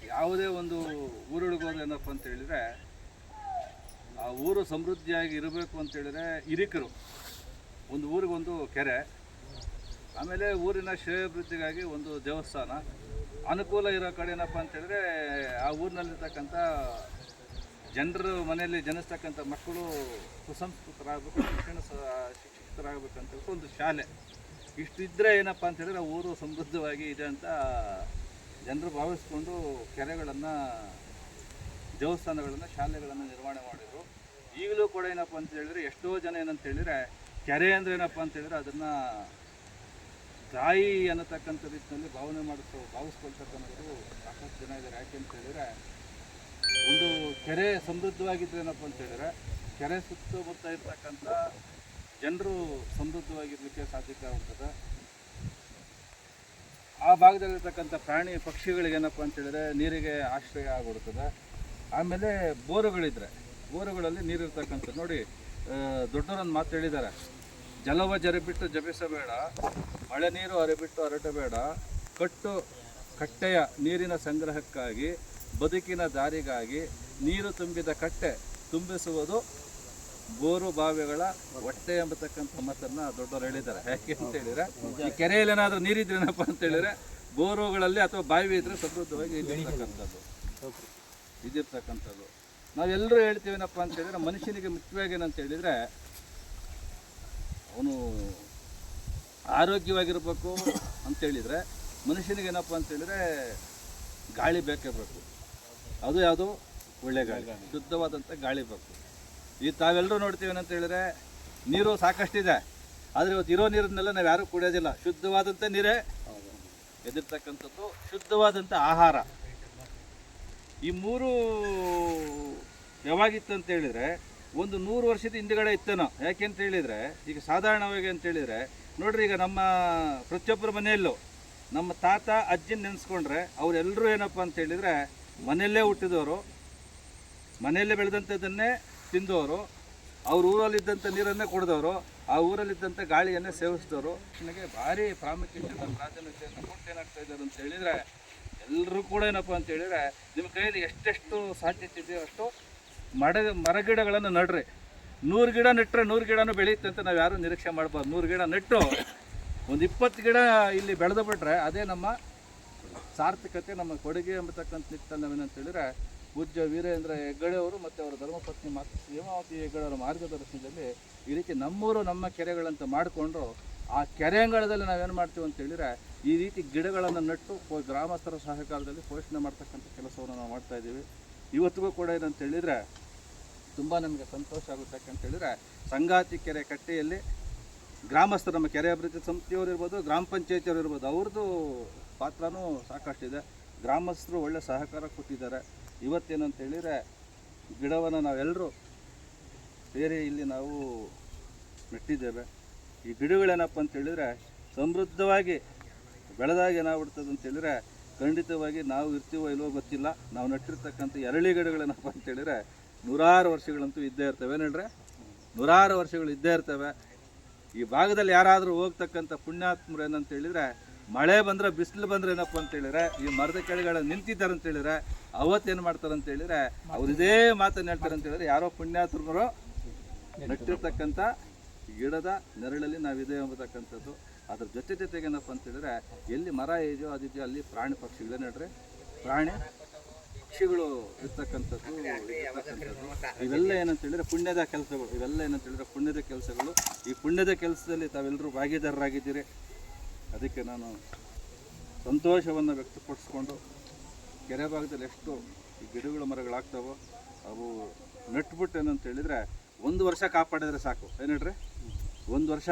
ಯಾವುದೇ ಒಂದು ಊರೊಳಗೋದು ಏನಪ್ಪ ಅಂತ ಹೇಳಿದರೆ ಆ ಊರು ಸಮೃದ್ಧಿಯಾಗಿ ಇರಬೇಕು ಅಂತ ಹೇಳಿದರೆ ಹಿರಿಕರು ಒಂದು ಊರಿಗೊಂದು ಕೆರೆ, ಆಮೇಲೆ ಊರಿನ ಶ್ರೇಯೋಭಿವೃದ್ಧಿಗಾಗಿ ಒಂದು ದೇವಸ್ಥಾನ, ಅನುಕೂಲ ಇರೋ ಕಡೆ ಏನಪ್ಪ ಅಂತ ಹೇಳಿದ್ರೆ ಆ ಊರಿನಲ್ಲಿರ್ತಕ್ಕಂಥ ಜನರು ಮನೆಯಲ್ಲಿ ಜನಿಸ್ತಕ್ಕಂಥ ಮಕ್ಕಳು ಸುಸಂಸ್ಕೃತರಾಗಬೇಕು, ಶಿಕ್ಷಿತರಾಗಬೇಕಂತ ಒಂದು ಶಾಲೆ, ಇಷ್ಟಿದ್ದರೆ ಏನಪ್ಪ ಅಂತ ಹೇಳಿದ್ರೆ ಊರು ಸಮೃದ್ಧವಾಗಿ ಇದೆ ಅಂತ ಜನರು ಭಾವಿಸ್ಕೊಂಡು ಕೆರೆಗಳನ್ನು, ದೇವಸ್ಥಾನಗಳನ್ನು, ಶಾಲೆಗಳನ್ನು ನಿರ್ಮಾಣ ಮಾಡಿದರು. ಈಗಲೂ ಕೂಡ ಏನಪ್ಪ ಅಂತ ಹೇಳಿದರೆ ಎಷ್ಟೋ ಜನ ಏನಂತ ಹೇಳಿದರೆ ಕೆರೆ ಅಂದರೆ ಏನಪ್ಪ ಅಂತ ಹೇಳಿದರೆ ಅದನ್ನು ತಾಯಿ ಅನ್ನತಕ್ಕಂಥ ರೀತಿಯಲ್ಲಿ ಭಾವಿಸ್ಕೊಳ್ತಕ್ಕಂಥದ್ದು ಸಾಕಷ್ಟು ಜನ ಇದ್ದಾರೆ. ಯಾಕೆ ಅಂತ ಹೇಳಿದರೆ ಒಂದು ಕೆರೆ ಸಮೃದ್ಧವಾಗಿದ್ದರೆ ಏನಪ್ಪ ಅಂತ ಹೇಳಿದರೆ ಕೆರೆ ಸುತ್ತಮುತ್ತ ಇರ್ತಕ್ಕಂಥ ಜನರು ಸಮೃದ್ಧವಾಗಿರಲಿಕ್ಕೆ ಸಾಧ್ಯತೆ ಆಗ್ತದೆ. ಆ ಭಾಗದಲ್ಲಿರ್ತಕ್ಕಂಥ ಪ್ರಾಣಿ ಪಕ್ಷಿಗಳಿಗೆ ಏನಪ್ಪ ಅಂತ ಹೇಳಿದರೆ ನೀರಿಗೆ ಆಶ್ರಯ ಆಗಿಬಿಡ್ತದೆ. ಆಮೇಲೆ ಬೋರುಗಳಿದ್ರೆ ಬೋರುಗಳಲ್ಲಿ ನೀರಿರ್ತಕ್ಕಂಥದ್ದು ನೋಡಿ, ದೊಡ್ಡವರೊಂದು ಮಾತು ಹೇಳಿದ್ದಾರೆ, ಜಲವ ಜರಿಬಿಟ್ಟು ಜಪಿಸಬೇಡ, ಮಳೆ ನೀರು ಹರಿಬಿಟ್ಟು ಹರಟಬೇಡ, ಕಟ್ಟೆಯ ನೀರಿನ ಸಂಗ್ರಹಕ್ಕಾಗಿ ಬದುಕಿನ ದಾರಿಗಾಗಿ ನೀರು ತುಂಬಿದ ಕಟ್ಟೆ ತುಂಬಿಸುವುದು ಬೋರು ಬಾವಿಗಳ ಹೊಟ್ಟೆ ಎಂಬತಕ್ಕಂಥ ಮಾತನ್ನು ದೊಡ್ಡವರು ಹೇಳಿದ್ದಾರೆ. ಯಾಕೆ ಅಂತ ಹೇಳಿದರೆ ಈ ಕೆರೆಯಲ್ಲಿ ಏನಾದರೂ ನೀರಿದ್ರೇನಪ್ಪ ಅಂತ ಹೇಳಿದರೆ ಬೋರುಗಳಲ್ಲಿ ಅಥವಾ ಬಾವಿ ಇದ್ದರೆ ಸಮೃದ್ಧವಾಗಿ ಇದಿರ್ತಕ್ಕಂಥದ್ದು. ನಾವೆಲ್ಲರೂ ಹೇಳ್ತೀವೇನಪ್ಪ ಅಂತ ಹೇಳಿದರೆ ಮನುಷ್ಯನಿಗೆ ಮುಖ್ಯವಾಗಿ ಏನಂತ ಹೇಳಿದರೆ ಅವನು ಆರೋಗ್ಯವಾಗಿರಬೇಕು ಅಂತೇಳಿದರೆ ಮನುಷ್ಯನಿಗೆ ಏನಪ್ಪ ಅಂತ ಹೇಳಿದರೆ ಗಾಳಿ ಬೇಕೇ ಬೇಕು. ಅದು ಯಾವುದು ಒಳ್ಳೆ ಗಾಳಿ, ಶುದ್ಧವಾದಂಥ ಗಾಳಿ ಬೇಕು. ಈ ತಾವೆಲ್ಲರೂ ನೋಡ್ತೀವಿ ಏನಂತ ಹೇಳಿದರೆ ನೀರು ಸಾಕಷ್ಟಿದೆ, ಆದರೆ ಇವತ್ತು ಇರೋ ನೀರನ್ನೆಲ್ಲ ನಾವು ಯಾರೂ ಕುಡಿಯೋದಿಲ್ಲ. ಶುದ್ಧವಾದಂಥ ನೀರೇ ಎದಿರ್ತಕ್ಕಂಥದ್ದು, ಶುದ್ಧವಾದಂಥ ಆಹಾರ. ಈ ಮೂರು ಯಾವಾಗಿತ್ತು ಅಂತ ಹೇಳಿದರೆ ಒಂದು 100 ವರ್ಷದ ಹಿಂದುಗಡೆ ಇತ್ತೇನೋ. ಯಾಕೆ ಅಂತ ಹೇಳಿದರೆ ಈಗ ಸಾಧಾರಣವಾಗಿ ಅಂತ ಹೇಳಿದರೆ ನೋಡ್ರಿ, ಈಗ ನಮ್ಮ ಪ್ರತಿಯೊಬ್ಬರ ಮನೆಯಲ್ಲೂ ನಮ್ಮ ತಾತ ಅಜ್ಜಿನ ನೆನೆಸ್ಕೊಂಡ್ರೆ ಅವರೆಲ್ಲರೂ ಏನಪ್ಪ ಅಂತ ಹೇಳಿದರೆ ಮನೆಯಲ್ಲೇ ಹುಟ್ಟಿದವರು, ಮನೆಯಲ್ಲೇ ಬೆಳೆದಂಥದ್ದನ್ನೇ ತಿಂದವರು, ಅವ್ರ ಊರಲ್ಲಿದ್ದಂಥ ನೀರನ್ನೇ ಕುಡಿದವರು, ಆ ಊರಲ್ಲಿದ್ದಂಥ ಗಾಳಿಯನ್ನೇ ಸೇವಿಸಿದವರು. ನನಗೆ ಭಾರಿ ಪ್ರಾಮುಖ್ಯತೆಯನ್ನು ಕೊಟ್ಟು ಏನಾಗ್ತಾ ಇದ್ದಾರೆ ಅಂತ ಹೇಳಿದರೆ ಎಲ್ಲರೂ ಕೂಡ ಏನಪ್ಪ ಅಂತ ಹೇಳಿದರೆ ನಿಮ್ಮ ಕೈಯಲ್ಲಿ ಎಷ್ಟೆಷ್ಟು ಸಾಧ್ಯತೆ ಇದೆಯೋ ಅಷ್ಟು ಮರಗಿಡಗಳನ್ನು ನಡ್ರಿ. 100 ಗಿಡ ನೆಟ್ಟರೆ 100 ಗಿಡನೂ ಬೆಳೆಯುತ್ತೆ ಅಂತ ನಾವು ಯಾರೂ ನಿರೀಕ್ಷೆ ಮಾಡ್ಬಾರ್ದು. 100 ಗಿಡ ನೆಟ್ಟು ಒಂದು 20 ಗಿಡ ಇಲ್ಲಿ ಬೆಳೆದು ಬಿಟ್ರೆ ಅದೇ ನಮ್ಮ ಸಾರ್ಥಕತೆ, ನಮ್ಮ ಕೊಡುಗೆ ಎಂಬತಕ್ಕಂಥ ನಿಟ್ಟಿನಲ್ಲಿ ನಾವೇನಂತ ಹೇಳಿದರೆ ಪೂಜ್ಯ ವೀರೇಂದ್ರ ಹೆಗ್ಗಡೆ ಅವರು ಮತ್ತು ಅವರ ಧರ್ಮಪತ್ನಿ ಮಾತು ಹೇಮಾವತಿ ಹೆಗ್ಗಡೆ ಅವರ ಮಾರ್ಗದರ್ಶನದಲ್ಲಿ ಈ ರೀತಿ ನಮ್ಮೂರು ನಮ್ಮ ಕೆರೆಗಳಂತ ಮಾಡಿಕೊಂಡು ಆ ಕೆರೆ ಅಂಗಳದಲ್ಲಿ ನಾವೇನು ಮಾಡ್ತೀವಿ ಅಂತ ಹೇಳಿದರೆ ಈ ರೀತಿ ಗಿಡಗಳನ್ನು ನೆಟ್ಟು ಗ್ರಾಮಸ್ಥರ ಸಹಕಾರದಲ್ಲಿ ಪೋಷಣೆ ಮಾಡ್ತಕ್ಕಂಥ ಕೆಲಸವನ್ನು ನಾವು ಮಾಡ್ತಾಯಿದ್ದೀವಿ. ಇವತ್ತಿಗೂ ಕೂಡ ಏನಂತ ಹೇಳಿದರೆ ತುಂಬ ನಮಗೆ ಸಂತೋಷ ಆಗುತ್ತೆ. ಯಾಕಂತ ಹೇಳಿದರೆ ಸಂಗಾತಿ ಕೆರೆ ಕಟ್ಟೆಯಲ್ಲಿ ಗ್ರಾಮಸ್ಥರು, ನಮ್ಮ ಕೆರೆ ಅಭಿವೃದ್ಧಿ ಸಮಿತಿಯವರು ಇರ್ಬೋದು, ಗ್ರಾಮ ಪಂಚಾಯತಿಯವರು ಇರ್ಬೋದು, ಅವ್ರದ್ದು ಪಾತ್ರನೂ ಸಾಕಷ್ಟಿದೆ. ಗ್ರಾಮಸ್ಥರು ಒಳ್ಳೆ ಸಹಕಾರ ಕೊಟ್ಟಿದ್ದಾರೆ. ಇವತ್ತೇನಂತ ಹೇಳಿದರೆ ಗಿಡವನ್ನು ನಾವೆಲ್ಲರೂ ಸೇರಿ ಇಲ್ಲಿ ನಾವು ನೆಟ್ಟಿದ್ದೇವೆ. ಈ ಗಿಡಗಳೇನಪ್ಪ ಅಂತೇಳಿದರೆ ಸಮೃದ್ಧವಾಗಿ ಬೆಳೆದಾಗ ಏನಾಗ್ಬಿಡ್ತದೆ ಅಂತೇಳಿದರೆ ಖಂಡಿತವಾಗಿ ನಾವು ಇರ್ತೀವೋ ಇಲ್ವೋ ಗೊತ್ತಿಲ್ಲ, ನಾವು ನೆಟ್ಟಿರ್ತಕ್ಕಂಥ ಅರಳಿ ಗಿಡಗಳೇನಪ್ಪ ಅಂತೇಳಿದರೆ ನೂರಾರು ವರ್ಷಗಳಂತೂ ಇದ್ದೇ ಇರ್ತವೆ. ಹೇಳ್ರೆ ನೂರಾರು ವರ್ಷಗಳು ಇದ್ದೇ ಇರ್ತವೆ. ಈ ಭಾಗದಲ್ಲಿ ಯಾರಾದರೂ ಹೋಗ್ತಕ್ಕಂಥ ಪುಣ್ಯಾತ್ಮರು ಏನಂತ ಹೇಳಿದರೆ ಮಳೆ ಬಂದರೆ ಬಿಸಿಲು ಬಂದರೆ ಏನಪ್ಪ ಅಂತೇಳಿದರೆ ಈ ಮರದ ಕೆಳಗಡೆ ನಿಂತಿದ್ದಾರೆ ಅಂತೇಳಿದರೆ ಅವತ್ತೇನು ಮಾಡ್ತಾರೆ ಅಂತೇಳಿದರೆ ಅವ್ರು ಇದೇ ಮಾತನ್ನು ಹೇಳ್ತಾರೆ ಅಂತೇಳಿದರೆ ಯಾರೋ ಪುಣ್ಯಾತ್ಮರು ನೆಟ್ಟಿರ್ತಕ್ಕಂಥ ಗಿಡದ ನೆರಳಲ್ಲಿ ನಾವಿದೆ ಎಂಬತಕ್ಕಂಥದ್ದು. ಅದ್ರ ಜೊತೆಗೆ ಏನಪ್ಪ ಅಂತೇಳಿದರೆ ಎಲ್ಲಿ ಮರ ಇದೆಯೋ ಅದಿದೆಯೋ ಅಲ್ಲಿ ಪ್ರಾಣಿ ಪಕ್ಷಿಗಳೇ ನೋಡ್ರಿ, ಪ್ರಾಣಿ ಪಕ್ಷಿಗಳು ಇರ್ತಕ್ಕಂಥದ್ದು ಇವೆಲ್ಲ ಏನಂತೇಳಿದರೆ ಪುಣ್ಯದ ಕೆಲಸಗಳು. ಇವೆಲ್ಲ ಏನಂತೇಳಿದರೆ ಪುಣ್ಯದ ಕೆಲಸಗಳು. ಈ ಪುಣ್ಯದ ಕೆಲಸದಲ್ಲಿ ತಾವೆಲ್ಲರೂ ಭಾಗಿದಾರರಾಗಿದ್ದೀರಿ. ಅದಕ್ಕೆ ನಾನು ಸಂತೋಷವನ್ನು ವ್ಯಕ್ತಪಡಿಸ್ಕೊಂಡು ಕೆರೆ ಭಾಗದಲ್ಲಿ ಎಷ್ಟು ಈ ಗಿಡಗಳು ಮರಗಳಾಗ್ತಾವೋ ಅವು ನೆಟ್ಬಿಟ್ಟು ಏನಂತ ಹೇಳಿದರೆ 1 ವರ್ಷ ಕಾಪಾಡಿದ್ರೆ ಸಾಕು. ಏನು ಹೇಳ್ರಿ, 1 ವರ್ಷ